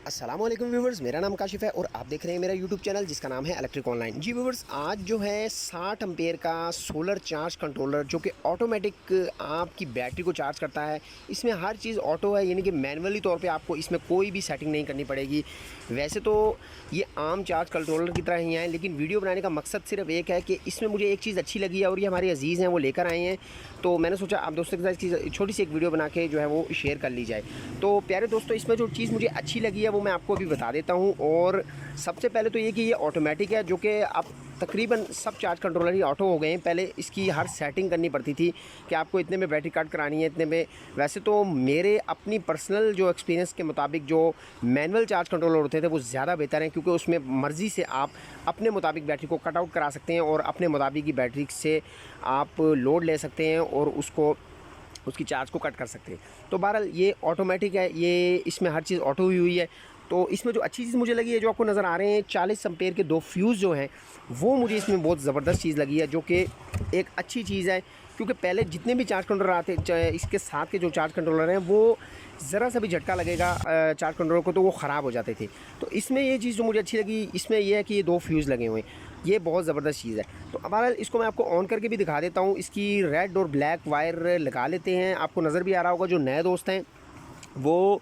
अस्सलामुअलैकुम व्यूवर्स, मेरा नाम काशिफ है और आप देख रहे हैं मेरा यूट्यूब चैनल जिसका नाम है इलेक्ट्रिक ऑनलाइन। जी व्यूवर्स, आज जो है 60 एम्पेयर का सोलर चार्ज कंट्रोलर जो कि ऑटोमेटिक आपकी बैटरी को चार्ज करता है। इसमें हर चीज़ ऑटो है, यानी कि मैनुअली तौर पे आपको इसमें कोई भी सेटिंग नहीं करनी पड़ेगी। वैसे तो ये आम चार्ज कंट्रोलर की तरह ही है, लेकिन वीडियो बनाने का मकसद सिर्फ एक है कि इसमें मुझे एक चीज़ अच्छी लगी है और ये हमारे अजीज़ हैं वो लेकर आए हैं, तो मैंने सोचा आप दोस्तों के साथ इसकी छोटी सी एक वीडियो बना के जो है वो शेयर कर ली जाए। तो प्यारे दोस्तों, इसमें जो चीज़ मुझे अच्छी लगी है वो मैं आपको अभी बता देता हूँ। और सबसे पहले तो ये कि ये ऑटोमेटिक है, जो कि अब तकरीबन सब चार्ज कंट्रोलर ही ऑटो हो गए हैं। पहले इसकी हर सेटिंग करनी पड़ती थी कि आपको इतने में बैटरी कट करानी है, इतने में। वैसे तो मेरे अपनी पर्सनल जो एक्सपीरियंस के मुताबिक जो मैनुअल चार्ज कंट्रोलर होते थे वो ज़्यादा बेहतर हैं, क्योंकि उसमें मर्ज़ी से आप अपने मुताबिक बैटरी को कट आउट करा सकते हैं और अपने मुताबिक की बैटरी से आप लोड ले सकते हैं और उसकी चार्ज को कट कर सकते हैं। तो बहरहाल ये ऑटोमेटिक है, ये इसमें हर चीज़ ऑटो हुई है। तो इसमें जो अच्छी चीज़ मुझे लगी है, जो आपको नज़र आ रहे हैं 40 एम्पेयर के 2 फ्यूज़ जो हैं, वो मुझे इसमें बहुत ज़बरदस्त चीज़ लगी है, जो कि एक अच्छी चीज़ है। क्योंकि पहले जितने भी चार्ज कंट्रोलर आते, इसके साथ के जो चार्ज कंट्रोलर हैं, वो ज़रा सा भी झटका लगेगा चार्ज कंट्रोलर को तो वो ख़राब हो जाते थे। तो इसमें ये चीज़ जो मुझे अच्छी लगी, इसमें यह है कि ये 2 फ्यूज़ लगे हुए हैं, ये बहुत ज़बरदस्त चीज़ है। तो अब इसको मैं आपको ऑन करके भी दिखा देता हूँ। इसकी रेड और ब्लैक वायर लगा लेते हैं। आपको नज़र भी आ रहा होगा, जो नए दोस्त हैं वो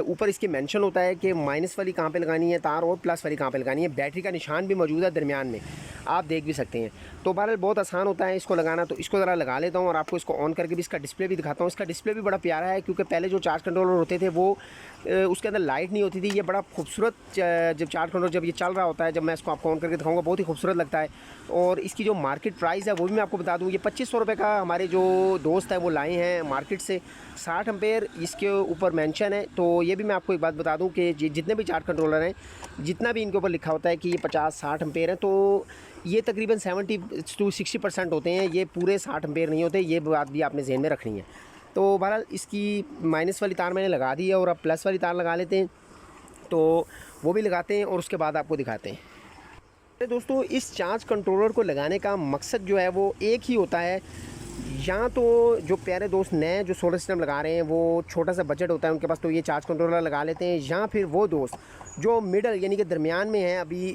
ऊपर इसके मेंशन होता है कि माइनस वाली कहाँ पे लगानी है तार और प्लस वाली कहाँ पे लगानी है। बैटरी का निशान भी मौजूद है दरमियान में, आप देख भी सकते हैं। तो बहरहाल बहुत आसान होता है इसको लगाना। तो इसको ज़रा लगा लेता हूँ और आपको इसको ऑन करके भी इसका डिस्प्ले भी दिखाता हूँ। इसका डिस्प्ले भी बड़ा प्यारा है, क्योंकि पहले जो चार्ज कंट्रोलर होते थे वो उसके अंदर लाइट नहीं होती थी। ये बड़ा खूबसूरत जब चार्ज कंट्रोलर जब ये चल रहा होता है, जब मैं इसको आपको ऑन करके दिखाऊँगा, बहुत ही खूबसूरत लगता है। और इसकी जो मार्केट प्राइस है वो भी मैं आपको बता दूँ, ये 2500 रुपये का हमारे जो दोस्त हैं वो लाए हैं मार्केट से। 60 एम्पेयर इसके ऊपर मेंशन है। तो ये भी मैं आपको एक बात बता दूं कि जितने भी चार्ज कंट्रोलर हैं, जितना भी इनके ऊपर लिखा होता है कि ये 50-60 एम्पेयर है, तो ये तकरीबन 70 to 60% होते हैं, ये पूरे 60 एम्पेयर नहीं होते। ये बात भी आपने ज़हन में रखनी है। तो बहरहाल इसकी माइनस वाली तार मैंने लगा दी है और अब प्लस वाली तार लगा लेते हैं, तो वो भी लगाते हैं और उसके बाद आपको दिखाते हैं। दोस्तों, इस चार्ज कंट्रोलर को लगाने का मकसद जो है वो एक ही होता है। या तो जो प्यारे दोस्त नए जो सोलर सिस्टम लगा रहे हैं, वो छोटा सा बजट होता है उनके पास, तो ये चार्ज कंट्रोलर लगा लेते हैं। या फिर वो दोस्त जो मिडल यानी कि दरमियान में हैं, अभी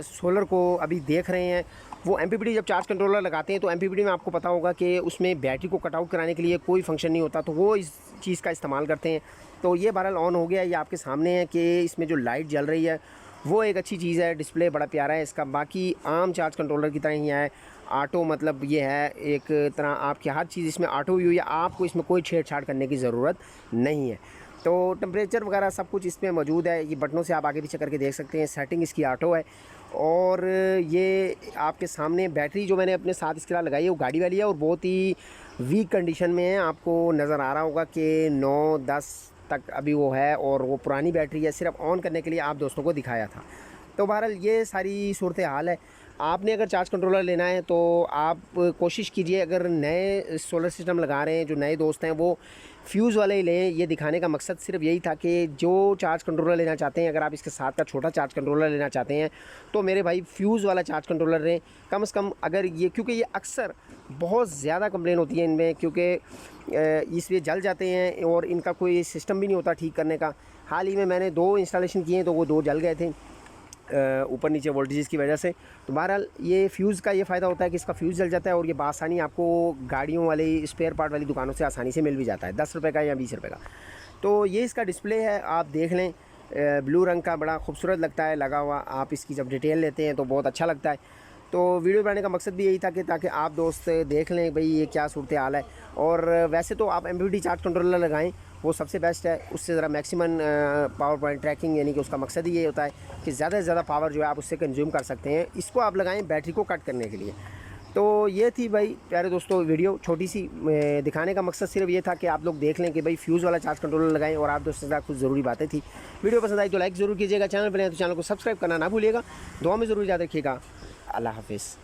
सोलर को अभी देख रहे हैं, वो एमपीपीटी जब चार्ज कंट्रोलर लगाते हैं तो एमपीपीटी में आपको पता होगा कि उसमें बैटरी को कट आउट कराने के लिए कोई फंक्शन नहीं होता, तो वो इस चीज़ का इस्तेमाल करते हैं। तो ये बहरहाल ऑन हो गया, ये आपके सामने है कि इसमें जो लाइट जल रही है वो एक अच्छी चीज़ है। डिस्प्ले बड़ा प्यारा है इसका, बाकी आम चार्ज कंट्रोलर की तरह ही है। ऑटो मतलब ये है एक तरह आपकी हर चीज़ इसमें ऑटो हुई है, आपको इसमें कोई छेड़छाड़ करने की ज़रूरत नहीं है। तो टेम्परेचर वगैरह सब कुछ इसमें मौजूद है। ये बटनों से आप आगे पीछे करके देख सकते हैं। सेटिंग इसकी ऑटो है। और ये आपके सामने बैटरी जो मैंने अपने साथ इसके साथ लगाई है वो गाड़ी वाली है और बहुत ही वीक कंडीशन में है। आपको नज़र आ रहा होगा कि 9-10 तक अभी वो है और वो पुरानी बैटरी है, सिर्फ ऑन करने के लिए आप दोस्तों को दिखाया था। तो बहरहाल ये सारी सूरत हाल है। आपने अगर चार्ज कंट्रोलर लेना है तो आप कोशिश कीजिए, अगर नए सोलर सिस्टम लगा रहे हैं, जो नए दोस्त हैं, वो फ्यूज़ वाले ही लें। ये दिखाने का मकसद सिर्फ यही था कि जो चार्ज कंट्रोलर लेना चाहते हैं, अगर आप इसके साथ का छोटा चार्ज कंट्रोलर लेना चाहते हैं तो मेरे भाई फ्यूज़ वाला चार्ज कंट्रोलर लें कम से कम। अगर ये, क्योंकि ये अक्सर बहुत ज़्यादा कंप्लेन होती है इनमें, क्योंकि इसलिए जल जाते हैं और इनका कोई सिस्टम भी नहीं होता ठीक करने का। हाल ही में मैंने 2 इंस्टॉलेशन किए हैं तो वो 2 जल गए थे ऊपर नीचे वोल्टेजेस की वजह से। तो बहरहाल ये फ्यूज़ का ये फ़ायदा होता है कि इसका फ्यूज़ जल जाता है और ये बासानी आपको गाड़ियों वाली स्पेयर पार्ट वाली दुकानों से आसानी से मिल भी जाता है, 10 रुपये का या 20 रुपये का। तो ये इसका डिस्प्ले है, आप देख लें, ब्लू रंग का बड़ा खूबसूरत लगता है लगा हुआ। आप इसकी जब डिटेल लेते हैं तो बहुत अच्छा लगता है। तो वीडियो बनाने का मकसद भी यही था कि ताकि आप दोस्त देख लें भाई ये क्या सूरत हाल है। और वैसे तो आप एमपीपीटी चार्ज कंट्रोलर लगाएं, वो सबसे बेस्ट है। उससे ज़रा मैक्सिमम पावर पॉइंट ट्रैकिंग, यानी कि उसका मकसद ही ये होता है कि ज़्यादा से ज़्यादा पावर जो है आप उससे कंज्यूम कर सकते हैं। इसको आप लगाएं बैटरी को कट करने के लिए। तो ये थी भाई प्यारे दोस्तों वीडियो, छोटी सी। दिखाने का मकसद सिर्फ ये था कि आप लोग देख लें कि भाई फ्यूज़ वाला चार्ज कंट्रोलर लगाएं। और आप दोस्तों के साथ कुछ ज़रूरी बातें थी। वीडियो पसंद आई तो लाइक ज़रूर कीजिएगा, चैनल पर नए तो चैनल को सब्सक्राइब करना ना भूलिएगा। दुआ में ज़रूर याद रखिएगा। अल्लाह हाफिज़।